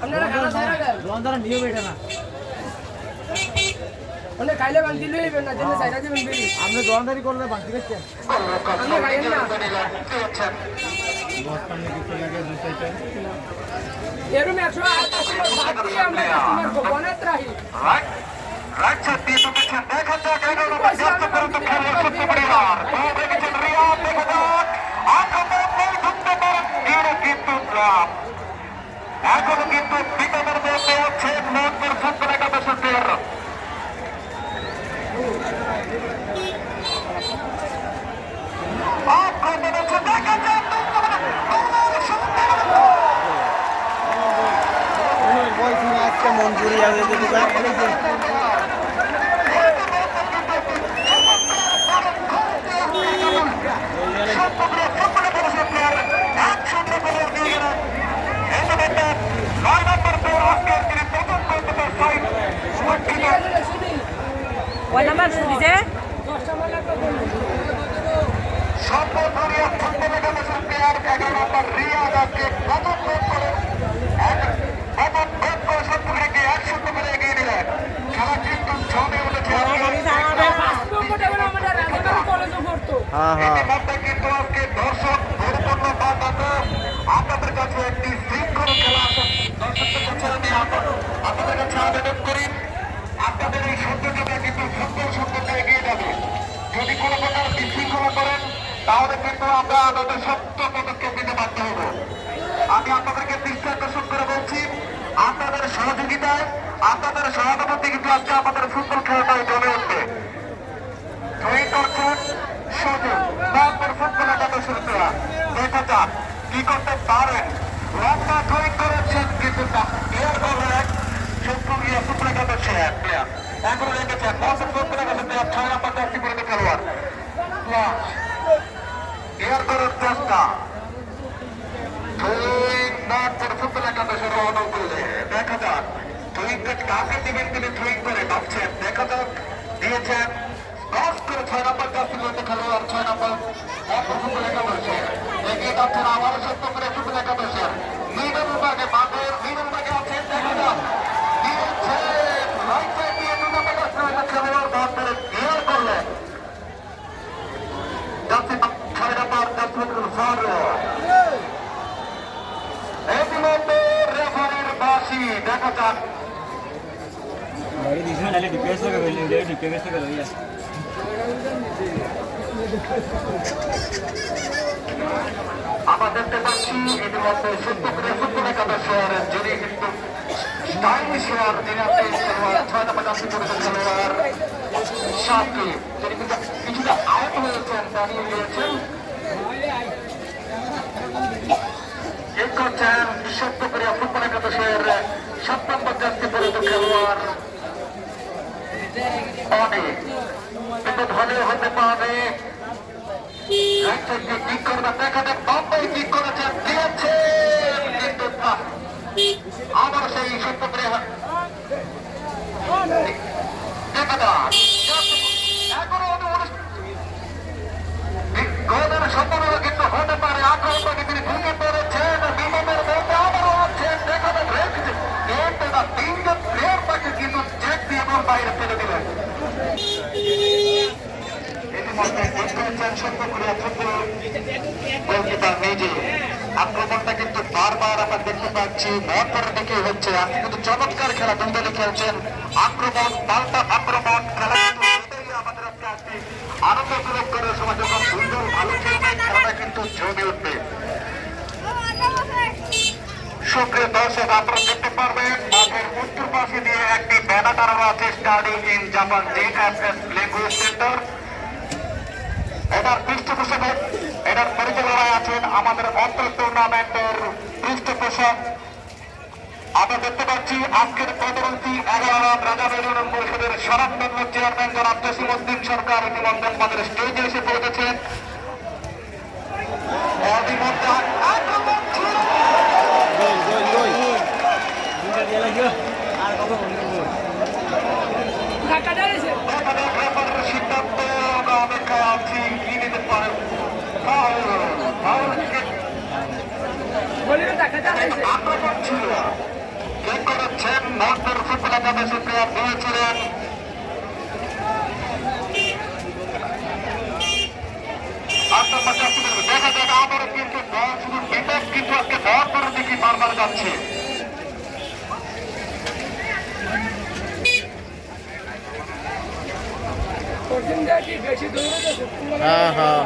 আপনারা খানা ছাড়া দেন জোয়ান দ্বারা নিয়ম এটা না মানে খাইলে বান্তি লইবেন না জেনে ছাইরা দিবেন বেরি আপনি জোয়ানদারি করলে বাকি গেছে আপনি খাইেন না এরম 180 বাদ দিয়ে আমরা কাস্টমার গোপনে রাখি রাইট সাইড দিয়ে ঢুকেছেন দেখা যাক এই নম্বর জাস্ট পর্যন্ত খেলোয়াড় সত্যি পরিবার বল রেখেছেন রিয়াদ দেখা যাক আক্রমণ বল ঢুকতে পারেন এরও কিন্তু ড্রপ এখনো কিন্তু বিপদের মধ্যে আছে মোহাম্মদ ফুটবল একাদশের প্লেয়ার আক্রমণ হচ্ছে দেখা যাক আজকে মন জুড়িয়ে যদি যা খেলেছে কয় নাম্বার দিছে কিন্তু আজকে দর্শক পরিপূর্ণ আপনাদের কাছে একটি শৃঙ্খল খেলা দর্শকদের কাছে আমি আপনাদের কাছে আবেদন করি আপনাদের এই সৌন্দর্যটা কিন্তু সুন্দর সুন্দরটা এগিয়ে যাবে যদি কোনো প্রকার বিশৃঙ্খলা করেন তাহলে কিন্তু আমরা আমাদের শক্ত পদক্ষেপ নিতে বাধ্য হব আমি আপনাদেরকে দৃষ্টি আকর্ষণ করে বলছি আপনাদের সহযোগিতায় আপনাদের সহানুভূতি কিন্তু আজকে আমাদের ফুটবল খেলাটাই জমে উঠবে করছেন সুযোগ তারপর ফুটবল একাদশের প্লেয়ার দেখা যাক কি করতে পারেন লম্বা ড্রয়িং করেছেন কিন্তু এর বলে সুপ্রিয়া ফুটবল একাদশের প্লেয়ার এখনো রেখেছেন মহাসন ফুটবল একাদশের প্লেয়ার 6 নম্বর জার্সি পরিহিত খেলোয়াড় এর করার চেষ্টা ফুটবল একাদশের অনুকূলে দেখা যাক ড্রয়িংটা কাকে দিবেন তিনি ড্রয়িং করে ভাবছেন দেখা যাক দিয়েছেন 6 নম্বর জার্সি পরিহিত খেলোয়াড় 6 নম্বর ফুটবল একাদশের এগিয়ে যাচ্ছেন আবারও সত্য করে ফুটবল একাদশের মিডল বিভাগে বাঁধের মিডল বিভাগে আছেন দেখা যাক দিয়েছেন রাইট সাইড দিয়ে 2 নম্বর জার্সি খেলোয়াড় বাদ ধরে ক্লিয়ার করলেন জার্সি 6 নম্বর জার্সি ফরওয়ার্ড ইতিমধ্যে রেফারির বাঁশি দেখা যাক গাড়ি দিছ না নালে ডিপিএস থেকে বেরিয়ে যায় ডিপিএস থেকে লইয়া আমরা দেখতে পাচ্ছি ইতিমধ্যে সত্যপুরের ফুটবল একাদশের যিনি কিন্তু স্টাইলিশ হওয়ার যিনি আপনি খেলোয়াড় 6 নম্বর জার্সি পরিহিত খেলোয়াড় সাকিব তিনি কিন্তু কিছুটা আউট হয়েছেন দাঁড়িয়ে গিয়েছেন এক করছেন সত্যপুরিয়া ফুটবল একাদশের 7 নম্বর জার্সি পরিহিত খেলোয়াড় অনেক কিন্তু ধরে হতে পারে ঠিক করবে দেখা যাক বম্বাই ঠিক করেছেন দিয়েছেন কিন্তু আবার সেই সত্যপুরিয়া দেখা যাক এখনো গোলের সম্ভাবনা কিন্তু হতে পারে আক্রমণকে তিনি ভেঙে পড়েছেন বিমানের মধ্যে আবারও আছেন দেখা যাক রেখেছেন কিন্তু না 3 জন প্লেয়ার তাকে কিন্তু চেক দিয়ে এবং বাইরে ফেলে দিলেন ইতিমধ্যে দেখতেছেন সত্যপুরিয়া ফুটবল গোলকিপার নিজে আক্রমণটা কিন্তু বারবার আমরা দেখতে পাচ্ছি মহত্তরের দিকে হচ্ছে আজকে কিন্তু চমৎকার খেলা দুই দলে খেলছেন আক্রমণ পাল্টা আক্রমণ খেলা আমাদের আজকে আনন্দ উপভোগ করার সময় যখন দুই দল ভালো খেলবে খেলাটা কিন্তু জমে উঠবে সুপ্রিয় দর্শক আপনারা দেখতে পারবেন মাঠের উত্তর পাশে দিয়ে একটি ব্যানার টানানো আছে study in Japan JFS language centre এটার পৃষ্ঠপোষক এটার পরিচালনায় আছেন আমাদের অন্তর টুর্নামেন্টের পৃষ্ঠপোষক আমরা দেখতে পাচ্ছি আজকের প্রধানমন্ত্রী 11 রান রাজা ইউনিয়ন পরিষদের স্বনামধন্য চেয়ারম্যান জনাব জসিমউদ্দিন সরকার ইতিমধ্যে আমাদের স্টেজে এসে পৌঁছেছেন সিদ্ধান্ত আমরা অপেক্ষায় আছি কি নিতে পারেন আক্রমণ ছিল বাংলাদেশের প্লেয়ার দিয়েছিলেন। দেখা যাক আবারও কিন্তু বল শুধু বিপদ কিন্তু আজকে বল করে দেখি বারবার যাচ্ছে। বেশি দৌড়ে হ্যাঁ হ্যাঁ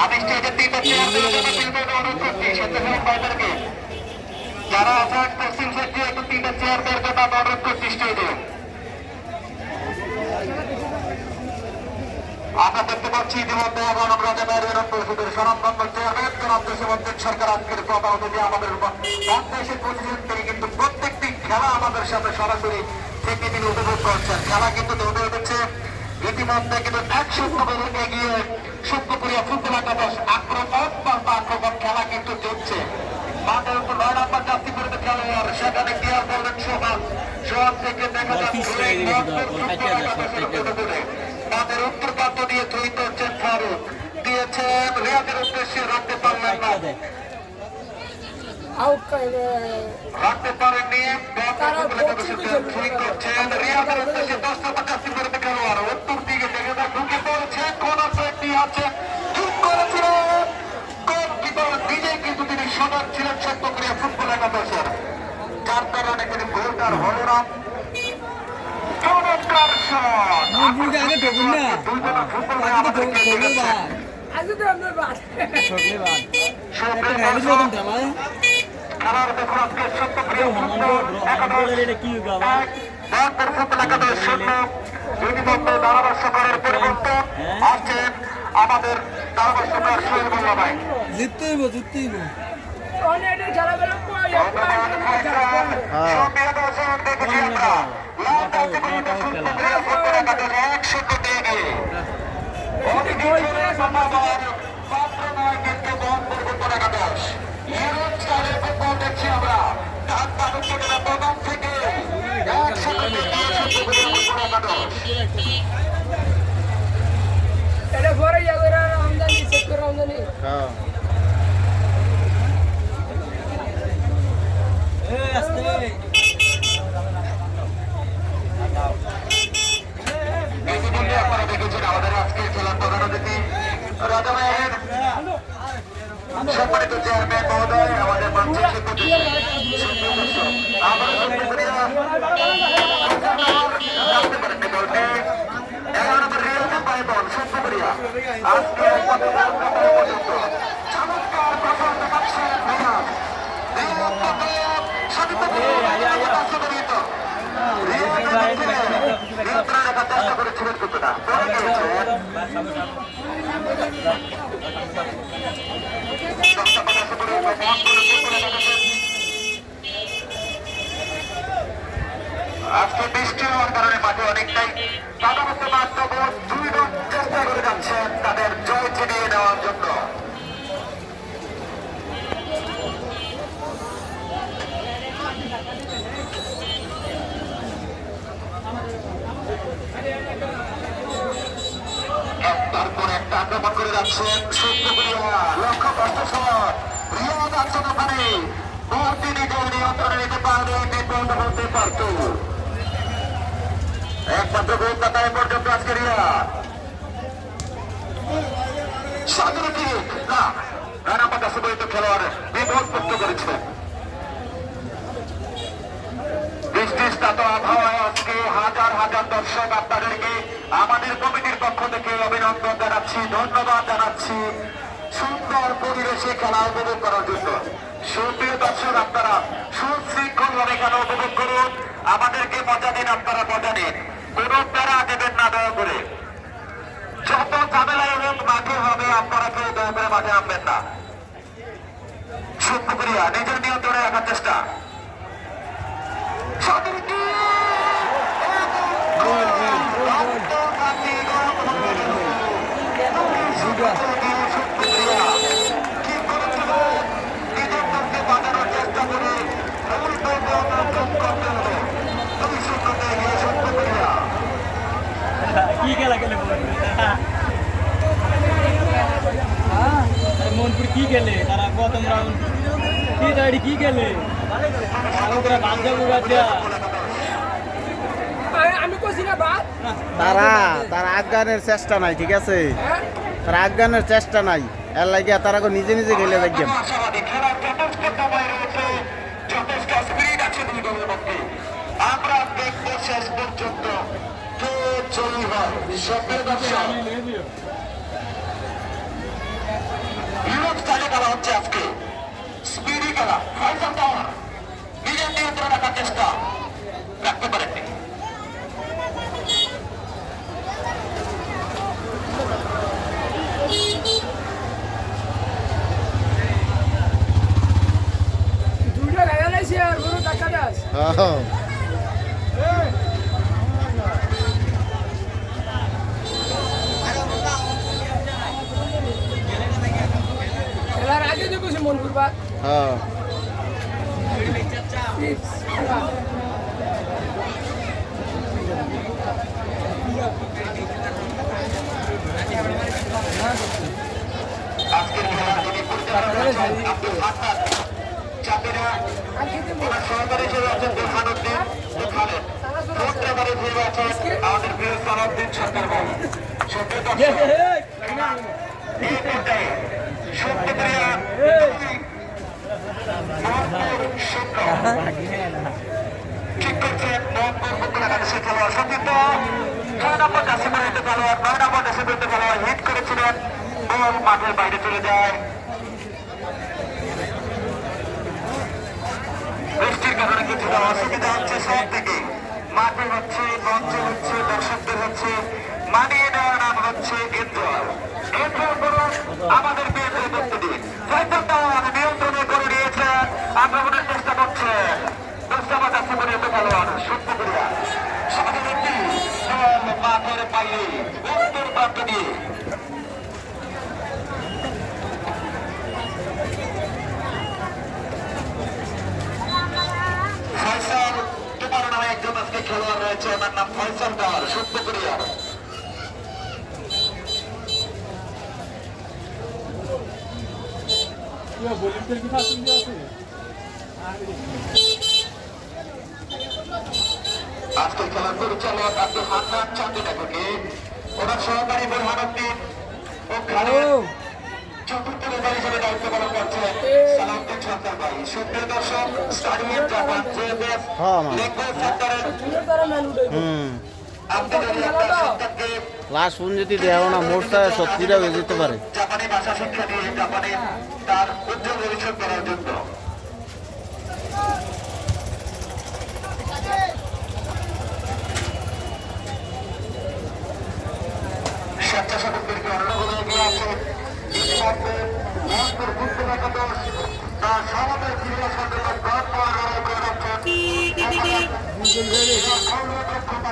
আমি স্টেজের তিনটা চেয়ার দেওয়ার জন্য বিলবোর্ডে অনুরোধ করছি স্বেচ্ছাসেবক ভাইদেরকে, যারা আছেন পশ্চিম সাইড দিয়ে একটু তিনটা চেয়ার দেওয়ার জন্য আমি অনুরোধ করছি স্টেজে। আমরা দেখতে পাচ্ছি ইতিমধ্যে এখন আমরা জানার পরিষদের সনাতন চেয়ারম্যান জনাব দেশবন্ধন সরকার আজকের কথা অনুযায়ী আমাদের বাংলাদেশের প্রেসিডেন্ট তিনি কিন্তু প্রত্যেকটি খেলা আমাদের সাথে সরাসরি থেকে তিনি উপভোগ করছেন। খেলা কিন্তু দৌড়ে উঠেছে ইতিমধ্যে কিন্তু 1-0 গোলে এগিয়ে সত্যপুরিয়া ফুটবল একাদশ। আক্রমণ খেলা কিন্তু চলছে মাঠের উপর 9 নম্বর যাত্রী করে খেলোয়াড়, সেখানে ক্লিয়ার করলেন সোহান থেকে দেখা যাচ্ছে মাঠের উত্তর প্রান্ত দিয়ে ধুইত হচ্ছেন ফারুক, দিয়েছেন রিয়াদের উদ্দেশ্যে, রাখতে পারলেন না, রাখতে পারেননি। করছেন রিয়াদের উদ্দেশ্যে 10 নম্বর যাত্রী করে খেলোয়াড়, উত্তর দিকে দেখে ঢুকে পড়েছে, কোন সাইডটি আছে ঠিক করেছিলেন গোলকিপার নিজেই, কিন্তু তিনি সদর ছিলেন সত্যক্রিয়া ফুটবল একাদশের, যার কারণে তিনি গোলটার হল না। চমৎকার শট আগে ঢোকুন না আজকে তো আপনার বাদ খেলার দেখুন আজকে সত্যক্রিয়া ফুটবল একাদশ শূন্য। ইতিমধ্যে ধারাভাষ্যকারের পরিবর্তন আসছেন আমাদের ধারাভাষ্যকার সোহেল মোল্লা ভাই। জিততেই জিততেই অনেক খেলা গেল এটা পরে যাবে আমদানি চেক করে আমদানি আপনারা দেখেছেন আমাদের আজকের খেলার প্রধান অতিথি রাজা ভাইয়ের সম্মানিত চেয়ারম্যান মহোদয়, আমাদের মঞ্চে চেষ্টা করেছিলেন কিছুটা পরে গিয়েছেন। আজকে বৃষ্টি হওয়ার কারণে মাঠে অনেকটাই কাদা হতে পারত, 2 দল চেষ্টা করে যাচ্ছেন তাদের জয় ছিনিয়ে নেওয়ার জন্য। তারপর একটা আক্রমণ করে যাচ্ছেন সত্যপুরিয়া, লক্ষ্য কষ্ট শট, রিয়াদ আছেন ওখানে, তিনি জল নিয়ন্ত্রণে নিতে পারলে বিপদ হতে পারত। একমাত্র কলকাতা এ পর্যন্ত আজকে রিয়াদ স্বাধীনতি না রানাপা কাছে বইতে খেলোয়াড় বিপদ মুক্ত করেছিলেন। বৃষ্টিস্নাত আবহাওয়ায় আজকে হাজার হাজার দর্শক আপনাদেরকে আমাদের কমিটির পক্ষ থেকে অভিনন্দন জানাচ্ছি, ধন্যবাদ জানাচ্ছি সুন্দর পরিবেশে খেলা উপভোগ করার জন্য। সুপ্রিয় দর্শক, আপনারা সুশৃঙ্খল ভাবে খেলা উপভোগ করুন, আমাদেরকে মজা দিন, আপনারা মজা নিন, কোন প্যারা দেবেন না দয়া করে। যত ঝামেলা এবং মাঠে হবে আপনারা কেউ দয়া করে মাঠে নামবেন না। সত্যক্রিয়া নিজের নিয়ন্ত্রণে রাখার চেষ্টা। কি খেলা খেলে মনপুর কি খেলে তারা প্রথম রাউন্ড কি খেলে বাদ যাবো আমি কইছি না বাদ তারা আজ্ঞানের চেষ্টা নাই, ঠিক আছে? হ্যাঁ তারা আজ্ঞানের চেষ্টা নাই, এর লাগিয়া তারা নিজে নিজে গেলে দেখবেন। আশাবাদী খেলার যথেষ্ট সময় রয়েছে, যথেষ্ট স্পিড আছে দুই দলের মধ্যে। আমরা দেখবো শেষ পর্যন্ত কে জয়ী হয়। সভ্য দর্শক ইউরোপ স্টাইলে খেলা হচ্ছে আজকে, স্পিডি খেলা। ফয়সাল টাওয়ার নিজের নিয়ন্ত্রণ রাখার চেষ্টা রাখতে পারেননি। দুইটা গায়া লাইছে আর বড় টাকা দাস খেলার আগে যে কইছি মন করবা হ্যাঁ টিপস আজকের খেলা যিনি পরিচালনা করেছেন আব্দুল হান্নান, চাঁদেরা ওনার সহকারী হিসেবে আছেন বোরহানুদ্দিন ও খালেদ, ফোর্থ ড্রাইভার হিসেবে আছেন আমাদের প্রিয় সালাউদ্দিন সরকার ভাই। সভ্য দর্শক এই পর্যায়ে সত্যপ্রিয়া মোহাম্মদ শূন্য ঠিক করছেন মোহাম্মদ মুকুল একাদশের খেলোয়াড় সতীর্থ 6 নম্বর জাসিমের হইতে খেলোয়াড়, 9 নম্বর জাসিমের হইতে খেলোয়াড় হিট করেছিলেন, বল মাঠের বাইরে চলে যায়। বৃষ্টির কারণে কিছুটা অসুবিধা হচ্ছে সব থেকে, মাঠে হচ্ছে, মঞ্চে হচ্ছে, দর্শকদের হচ্ছে, মানিয়ে নেওয়ার নাম হচ্ছে এনজয়। এনজয় করুন, আমাদের বিয়েতে করতে দিন। ফয়সাল টাওয়ার নিয়ন্ত্রণে করে নিয়েছেন, আক্রমণের চেষ্টা করছেন দোস্তাবাদ আক্রমণের হতে খেলোয়াড় সত্য করিয়া সাথে একটি বল মাঠের বাইরে উত্তর প্রান্ত দিয়ে। ফয়সাল তোমার নামে একজন আজকে খেলোয়াড় রয়েছে, ওনার নাম ফয়সাল টাওয়ার সত্য করিয়া। আজকের খেলার পরিচালক আব্দুল হান্নান চাঁদিনাকে, ওনার সহকারী বোরহানুদ্দিন ও খালেদ, চতুর্থ রেফারি হিসেবে দায়িত্ব পালন করছেন সালাউদ্দিন সরকার ভাই। সুপ্রিয় দর্শক, স্টাডিয়াম জাপান জেএফএস লেগো সেন্টারের লাস্ট ফোন যদি দেওয়া না মোটটা সত্যিটা হয়ে যেতে পারে। জাপানি ভাষা শিক্ষা দিয়ে জাপানে তার উজ্জ্বল ভবিষ্যৎ করার জন্য স্বেচ্ছাসেবকদেরকে অনুরোধ এগিয়ে আছে। ইতিমধ্যে মহাত্মর বুদ্ধ একাদশ তার সমাবেশ জিজ্ঞাসা জন্য ব্রাহ্মণ লড়াই করে যাচ্ছেন।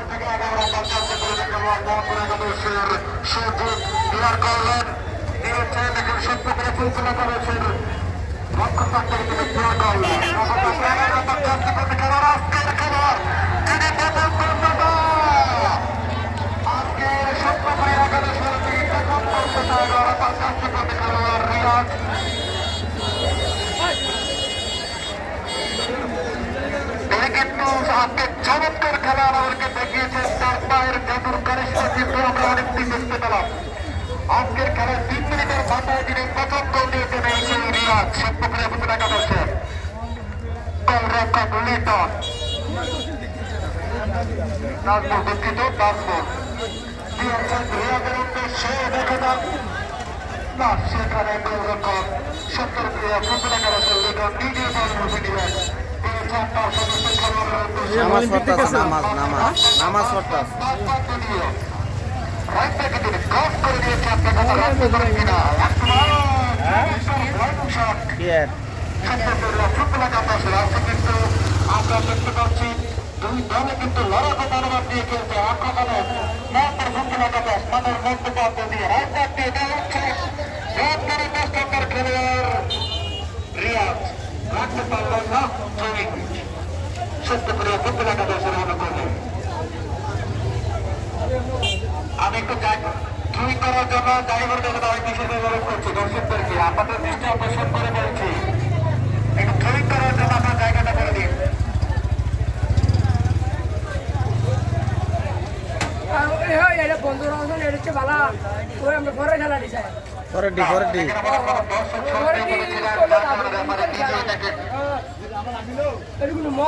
থেকে 11 পর্যন্ত করে মহাত্মর একাদশের সুযোগ ক্লিয়ার করলেন, দিয়েছেন এখন সত্য করে পরিচালনা করেছেন লক্ষ্যপ্রাপ্তের দিকে ক্লিয়ার করলেন। খেলার আজকের খেলোয়াড় তিনি আজকের সত্যপ্রিয় একাদশের খেলোয়াড় রিয়াজ। কিন্তু আজকে চমৎকার খেলা আমাদেরকে দেখিয়েছেন, তার পায়ের জাদুর কারিশমা কিন্তু আমরা অনেকদিন দেখতে পেলাম। আজকের খেলায় 3 মিনিটের মাথায় তিনি প্রথম গোল দিয়েছেন এই সেই রিয়াজ সত্যপ্রিয় ফুটবল একাদশের গোলরক্ষক লিটন নাজমুল, দুঃখিত নাজমুল দিয়েছেন রিয়াজের উদ্দেশ্যে। দেখে যান না সেখানে গোলরক্ষক সত্যপ্রিয় ফুটবল একাদশের লিটন নিজে বল বুঝে নিলেন। নামাজ পড়তাছে, নামাজ পড়তাছে। আমরা দেখতে পাচ্ছি দুই দলে কিন্তু লড়াকো মনোভাব দিয়ে খেলছে। আক্রমণে মাত্র ফুটবল একাদশ মানের মধ্যপ্রান্ত দিয়ে রাজনীতি দিয়ে দেওয়া হচ্ছে খেলোয়াড় রিয়াজ রাখতে পারলেন না। সত্য করে ফুটবল একাদশের অনুকূলে আমি একটু থ্রুইং করার জন্য ড্রাইভারদের অনেক বিশেষ অনুরোধ করছি দর্শকদেরকে, আপনাদের দৃষ্টি আকর্ষণ করে বলছি একটু থ্রুইং করার জন্য আপনার জায়গাটা করে দিন। বন্ধুরা আছেন এর হচ্ছে ভালো ওই আমরা ঘরে খেলা দিছে পরের ডি ঘরে কি করলে এগুলো